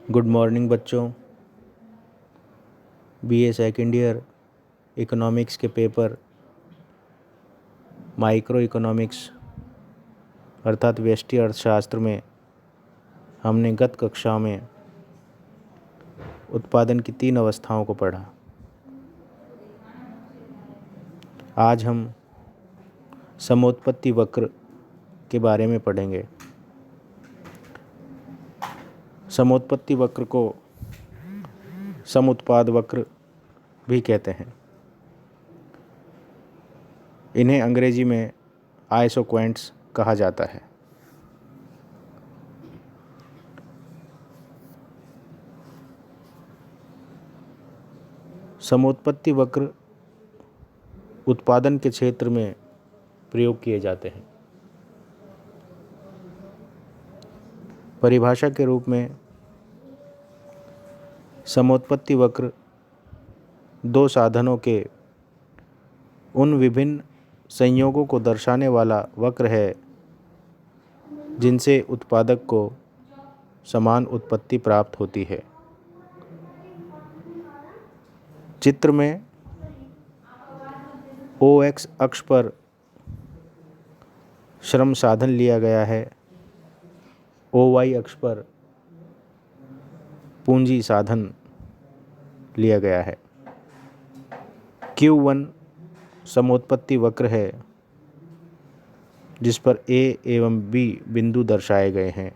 Good morning बच्चों। BA second year economics के paper micro economics अर्थात व्यष्टि अर्थशास्त्र में हमने गत कक्षा में उत्पादन की 3 अवस्थाओं को पढ़ा। आज हम समोत्पत्ति वक्र के बारे में पढ़ेंगे। समोत्पत्ति वक्र को समुत्पाद वक्र भी कहते हैं। इन्हें अंग्रेजी में आइसोक्वेंट्स कहा जाता है। समोत्पत्ति वक्र उत्पादन के क्षेत्र में प्रयोग किए जाते हैं। परिभाषा के रूप में समोत्पत्ति वक्र दो साधनों के उन विभिन्न संयोगों को दर्शाने वाला वक्र है जिनसे उत्पादक को समान उत्पत्ति प्राप्त होती है। चित्र में OX अक्ष पर श्रम साधन लिया गया है, OY अक्ष पर पूंजी साधन लिया गया है। Q1 समोत्पत्ति वक्र है जिस पर A एवं B बिंदु दर्शाए गए हैं।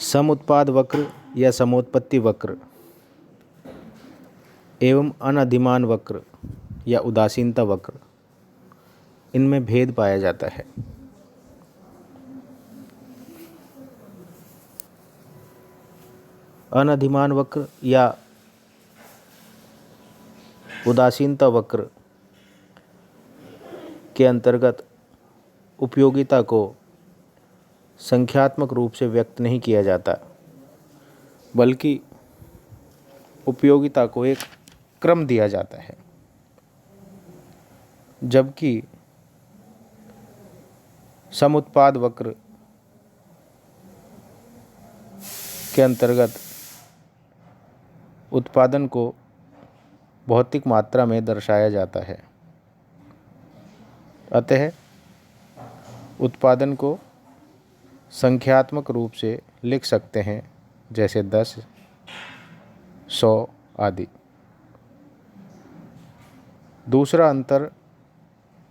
समुत्पाद वक्र या समोत्पत्ति वक्र एवं अनधिमान वक्र या उदासीनता वक्र, इनमें भेद पाया जाता है। अनधिमान वक्र या उदासीनता वक्र के अंतर्गत उपयोगिता को संख्यात्मक रूप से व्यक्त नहीं किया जाता, बल्कि उपयोगिता को एक क्रम दिया जाता है। जबकि समुत्पाद वक्र के अंतर्गत उत्पादन को भौतिक मात्रा में दर्शाया जाता है। अतः उत्पादन को संख्यात्मक रूप से लिख सकते हैं, जैसे 10, 100 आदि। दूसरा अंतर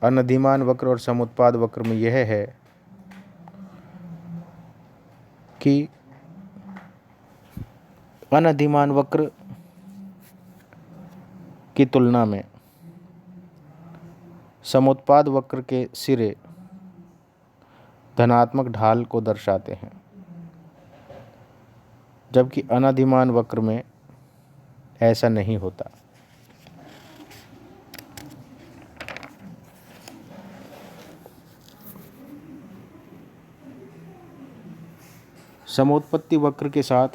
अनधिमान वक्र और समुत्पाद वक्र में यह है कि अनधिमान वक्र की तुलना में समुत्पाद वक्र के सिरे धनात्मक ढाल को दर्शाते हैं, जबकि अनधिमान वक्र में ऐसा नहीं होता। समोत्पत्ति वक्र के साथ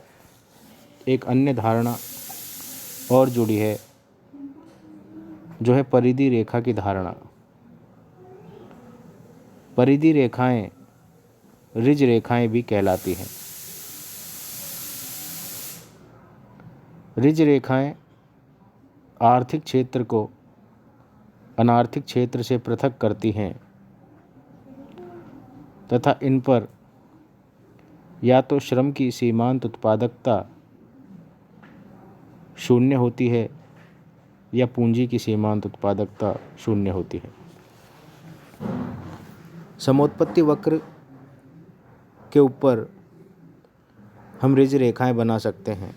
एक अन्य धारणा और जुड़ी है, जो है परिधि रेखा की धारणा। परिधि रेखाएं ऋज रेखाएं भी कहलाती हैं। ऋज रेखाएं आर्थिक क्षेत्र को अनार्थिक क्षेत्र से पृथक करती हैं तथा इन पर या तो श्रम की सीमांत उत्पादकता शून्य होती है या पूंजी की सीमांत उत्पादकता शून्य होती है। समोत्पत्ति वक्र के ऊपर हम ऋज रेखाएं बना सकते हैं।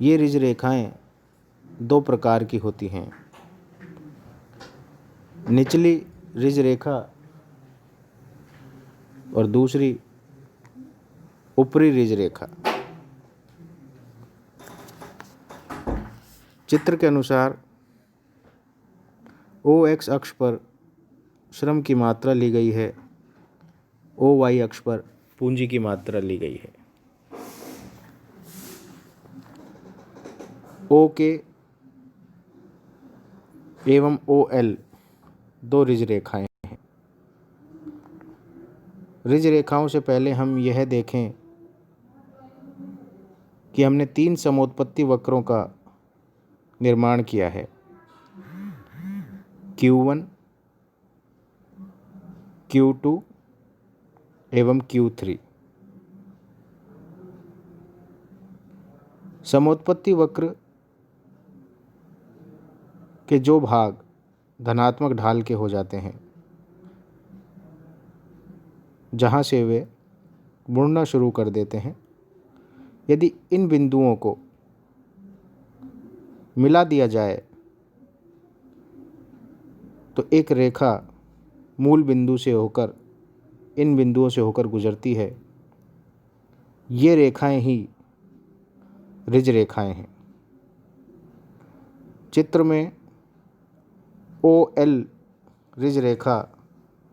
ये ऋज रेखाएं 2 प्रकार की होती हैं। निचली ऋज रेखा और दूसरी ऊपरी ऋज रेखा। चित्र के अनुसार OX अक्ष पर श्रम की मात्रा ली गई है, OY अक्ष पर पूंजी की मात्रा ली गई है। OK एवं OL 2 ऋज रेखाएं हैं। ऋज रेखाओं से पहले हम यह देखें कि हमने 3 समोत्पत्ति वक्रों का निर्माण किया है, Q1, Q2 एवं Q3। समोत्पत्ति वक्र के जो भाग धनात्मक ढाल के हो जाते हैं, जहाँ से वे मुड़ना शुरू कर देते हैं, यदि इन बिंदुओं को मिला दिया जाए तो एक रेखा मूल बिंदु से होकर इन बिंदुओं से होकर गुजरती है। ये रेखाएं ही ऋज रेखाएं हैं। चित्र में OL ऋज रेखा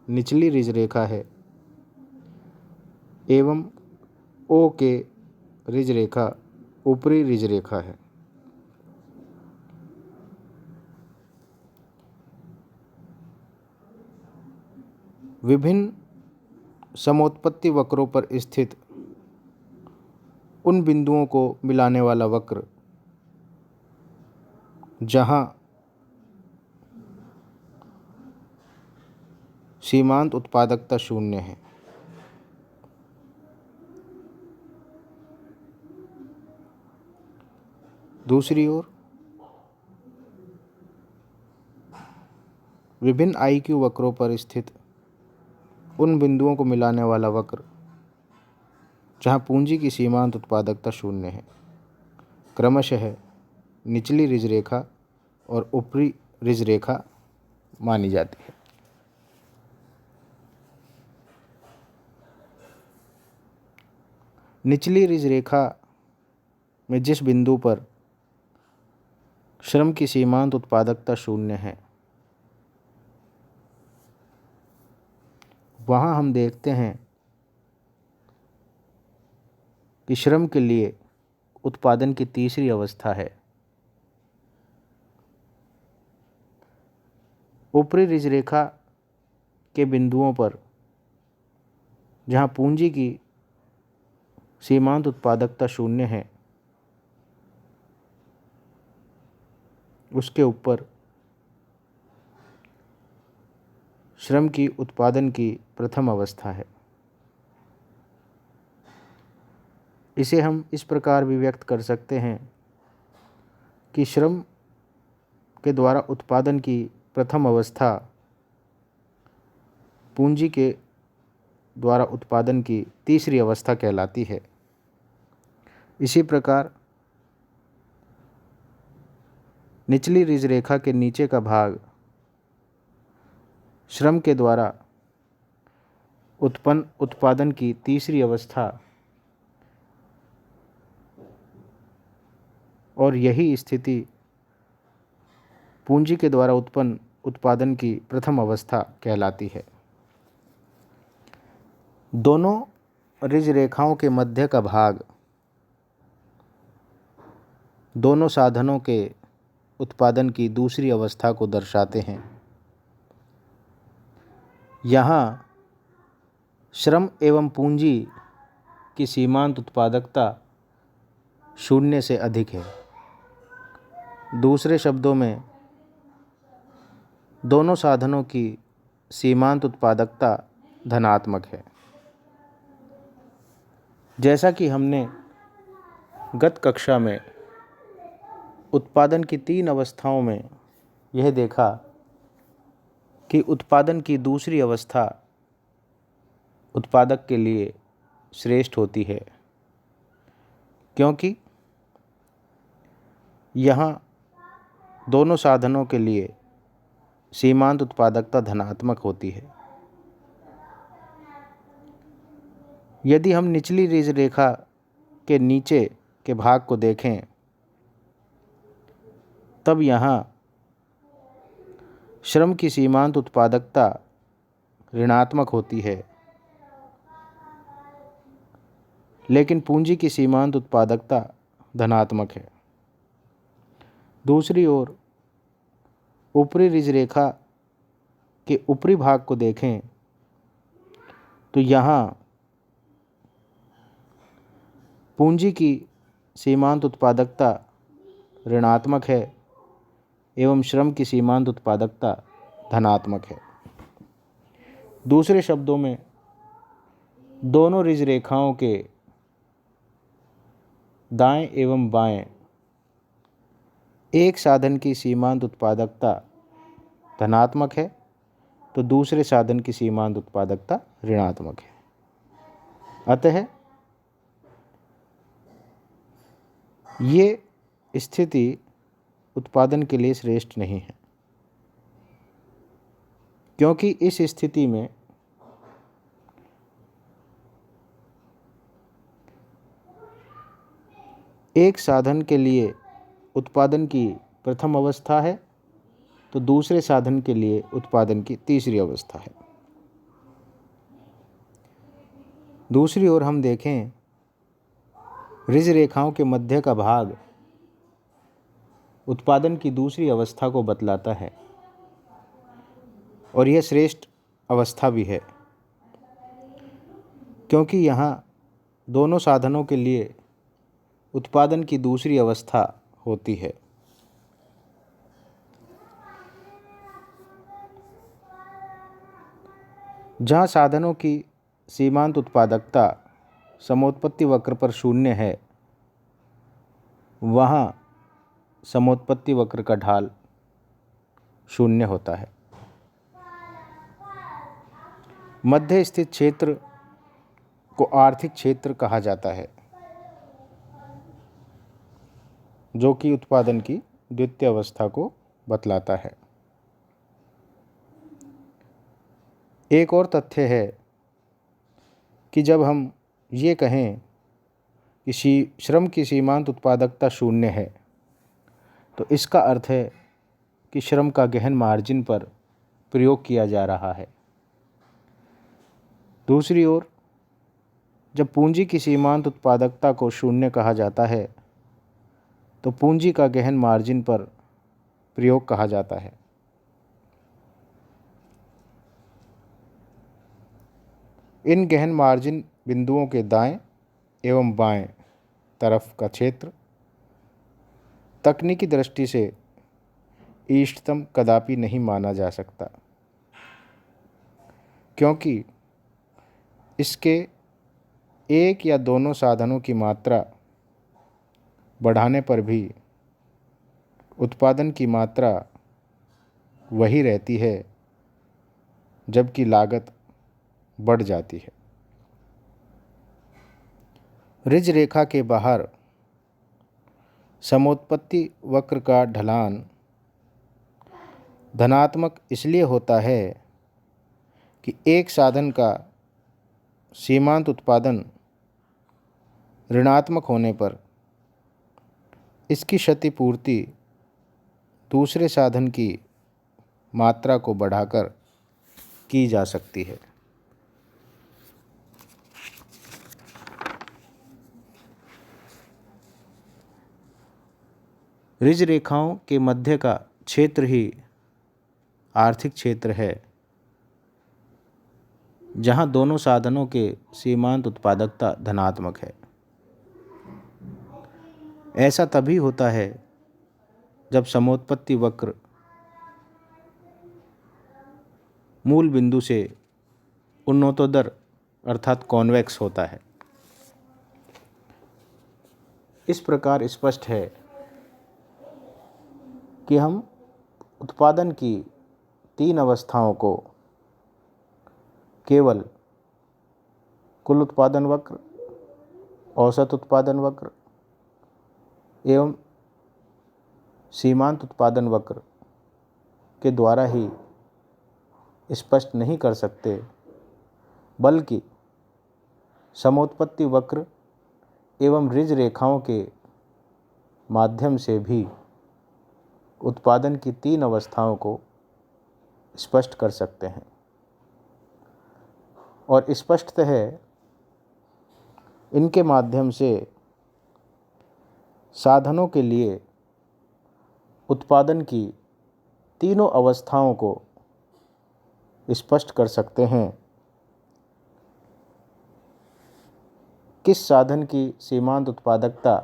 निचली ऋज रेखा है एवं OK ऋज रेखा ऊपरी ऋज रेखा है। विभिन्न समोत्पत्ति वक्रों पर स्थित उन बिंदुओं को मिलाने वाला वक्र जहाँ सीमांत उत्पादकता शून्य है, दूसरी ओर विभिन्न IQ वक्रों पर स्थित उन बिंदुओं को मिलाने वाला वक्र जहाँ पूंजी की सीमांत उत्पादकता शून्य है, क्रमशः निचली ऋज रेखा और ऊपरी ऋज रेखा मानी जाती है। निचली ऋज रेखा में जिस बिंदु पर श्रम की सीमांत उत्पादकता शून्य है, वहाँ हम देखते हैं कि श्रम के लिए उत्पादन की तीसरी अवस्था है। ऊपरी ऋज रेखा के बिंदुओं पर जहाँ पूंजी की सीमांत उत्पादकता शून्य है, उसके ऊपर श्रम की उत्पादन की प्रथम अवस्था है। इसे हम इस प्रकार भी व्यक्त कर सकते हैं कि श्रम के द्वारा उत्पादन की प्रथम अवस्था पूंजी के द्वारा उत्पादन की तीसरी अवस्था कहलाती है। इसी प्रकार निचली ऋज रेखा के नीचे का भाग श्रम के द्वारा उत्पन्न उत्पादन की तीसरी अवस्था और यही स्थिति पूंजी के द्वारा उत्पन्न उत्पादन की प्रथम अवस्था कहलाती है। दोनों ऋज रेखाओं के मध्य का भाग दोनों साधनों के उत्पादन की दूसरी अवस्था को दर्शाते हैं। यहाँ श्रम एवं पूंजी की सीमांत उत्पादकता शून्य से अधिक है। दूसरे शब्दों में दोनों साधनों की सीमांत उत्पादकता धनात्मक है। जैसा कि हमने गत कक्षा में उत्पादन की 3 अवस्थाओं में यह देखा कि उत्पादन की दूसरी अवस्था उत्पादक के लिए श्रेष्ठ होती है, क्योंकि यहाँ दोनों साधनों के लिए सीमांत उत्पादकता धनात्मक होती है। यदि हम निचली ऋज रेखा के नीचे के भाग को देखें, तब यहाँ श्रम की सीमांत उत्पादकता ऋणात्मक होती है, लेकिन पूंजी की सीमांत उत्पादकता धनात्मक है। दूसरी ओर ऊपरी ऋज रेखा के ऊपरी भाग को देखें तो यहाँ पूंजी की सीमांत उत्पादकता ऋणात्मक है एवं श्रम की सीमांत उत्पादकता धनात्मक है। दूसरे शब्दों में दोनों ऋज रेखाओं के दाएं एवं बाएं एक साधन की सीमांत उत्पादकता धनात्मक है तो दूसरे साधन की सीमांत उत्पादकता ऋणात्मक है। अतः ये स्थिति उत्पादन के लिए श्रेष्ठ नहीं है, क्योंकि इस स्थिति में एक साधन के लिए उत्पादन की प्रथम अवस्था है तो दूसरे साधन के लिए उत्पादन की तीसरी अवस्था है। दूसरी ओर हम देखें, ऋज रेखाओं के मध्य का भाग उत्पादन की दूसरी अवस्था को बतलाता है और यह श्रेष्ठ अवस्था भी है, क्योंकि यहाँ दोनों साधनों के लिए उत्पादन की दूसरी अवस्था होती है। जहाँ साधनों की सीमांत उत्पादकता समोत्पत्ति वक्र पर शून्य है, वहाँ समोत्पत्ति वक्र का ढाल शून्य होता है। मध्य स्थित क्षेत्र को आर्थिक क्षेत्र कहा जाता है, जो कि उत्पादन की द्वितीय अवस्था को बतलाता है। एक और तथ्य है कि जब हम ये कहें कि श्रम की सीमांत उत्पादकता शून्य है, तो इसका अर्थ है कि श्रम का गहन मार्जिन पर प्रयोग किया जा रहा है। दूसरी ओर जब पूंजी की सीमांत उत्पादकता को शून्य कहा जाता है, तो पूंजी का गहन मार्जिन पर प्रयोग कहा जाता है। इन गहन मार्जिन बिंदुओं के दाएं एवं बाएं तरफ का क्षेत्र तकनीकी दृष्टि से इष्टतम कदापि नहीं माना जा सकता, क्योंकि इसके एक या दोनों साधनों की मात्रा बढ़ाने पर भी उत्पादन की मात्रा वही रहती है, जबकि लागत बढ़ जाती है। ऋज रेखा के बाहर समोत्पत्ति वक्र का ढलान धनात्मक इसलिए होता है कि एक साधन का सीमांत उत्पादन ऋणात्मक होने पर इसकी क्षतिपूर्ति दूसरे साधन की मात्रा को बढ़ाकर की जा सकती है। ऋज रेखाओं के मध्य का क्षेत्र ही आर्थिक क्षेत्र है, जहाँ दोनों साधनों के सीमांत उत्पादकता धनात्मक है। ऐसा तभी होता है जब समोत्पत्ति वक्र मूल बिंदु से उन्नतोत्तर अर्थात कॉन्वेक्स होता है। इस प्रकार स्पष्ट है कि हम उत्पादन की तीन अवस्थाओं को केवल कुल उत्पादन वक्र, औसत उत्पादन वक्र एवं सीमांत उत्पादन वक्र के द्वारा ही स्पष्ट नहीं कर सकते, बल्कि समोत्पत्ति वक्र एवं ऋज रेखाओं के माध्यम से भी उत्पादन की तीन अवस्थाओं को स्पष्ट कर सकते हैं। और स्पष्टतः इनके माध्यम से साधनों के लिए उत्पादन की तीनों अवस्थाओं को स्पष्ट कर सकते हैं, किस साधन की सीमांत उत्पादकता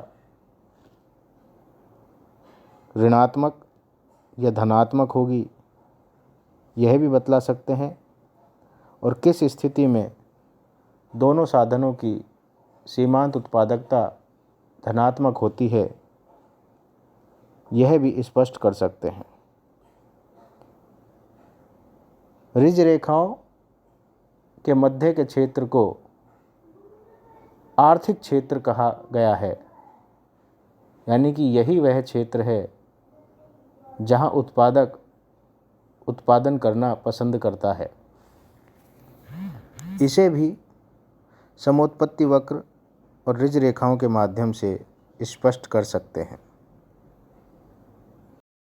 ऋणात्मक या धनात्मक होगी, यह भी बतला सकते हैं। और किस स्थिति में दोनों साधनों की सीमांत उत्पादकता धनात्मक होती है, यह भी स्पष्ट कर सकते हैं। ऋज रेखाओं के मध्य के क्षेत्र को आर्थिक क्षेत्र कहा गया है, यानी कि यही वह क्षेत्र है जहां उत्पादक उत्पादन करना पसंद करता है। इसे भी समोत्पत्ति वक्र और ऋज रेखाओं के माध्यम से स्पष्ट कर सकते हैं।